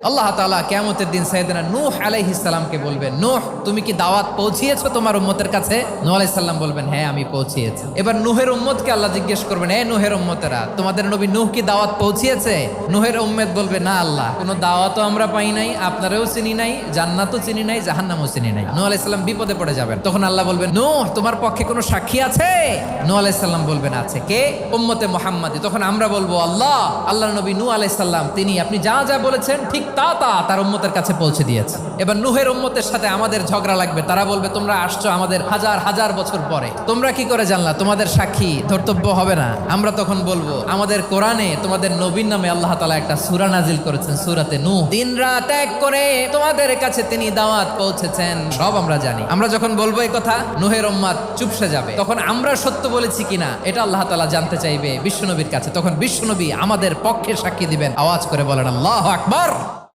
আল্লাহ তাআলা কিয়ামতের দিন সাইয়েদনা নূহ আলাইহিস সালামকে বলবেন, নূহ তুমি কি দাওয়াত পৌঁছিয়েছো তোমার উম্মতের কাছে? নূহ আলাইহিস সালাম বলবেন, হ্যাঁ আমি পৌঁছিয়েছি। এবার নূহের উম্মতকে আল্লাহ জিজ্ঞেস করবেন, হে নূহের উম্মতেরা, তোমাদের নবী নূহ কি দাওয়াত পৌঁছিয়েছে? নূহের উম্মত বলবে, না আল্লাহ, কোনো দাওয়াতও আমরা পাই নাই, আপনারাও চিনি নাই, জান্নাতও চিনি নাই, জাহান্নামও চিনি নাই। নূহ আলাইহিস সালাম বিপদে পড়ে যাবেন। তখন আল্লাহ বলবেন, নূহ তোমার পক্ষে কোনো সাক্ষী আছে? নূহ আলাইহিস সালাম বলবেন, আছে। কে? উম্মতে মুহাম্মাদি। তখন আমরা বলবো, আল্লাহ, আল্লাহর নবী নূহ আলাইহিস সালাম তিনি আপনি যা যা বলেছেন ঠিক তা তার উম্মতের কাছে পৌঁছে দিয়েছে। এবার নূহের উম্মতের সাথে আমাদের ঝগড়া লাগবে। তারা বলবে, তোমরা আসছো আমাদের হাজার হাজার বছর পরে, তোমরা কি করে জানলা? তোমাদের সাক্ষী ধর্তব্য হবে না? আমরা তখন বলবো, আমাদের কোরআনে তোমাদের নবীর নামে আল্লাহ তাআলা একটা সূরা নাজিল করেছেন, সূরাতে নূহ। দিন রাত এক করে তোমাদের কাছে তিনি দাওয়াত পৌঁছেছেন, সব আমরা জানি। আমরা যখন বলবো এই কথা, নূহের উম্মত চুপসে যাবে। তখন আমরা সত্য বলেছি কিনা এটা আল্লাহ তাআলা জানতে চাইবে বিশ্বনবীর কাছে। তখন বিশ্বনবী আমাদের পক্ষে সাক্ষী দিবেন। আওয়াজ করে বলেন আল্লাহু আকবার।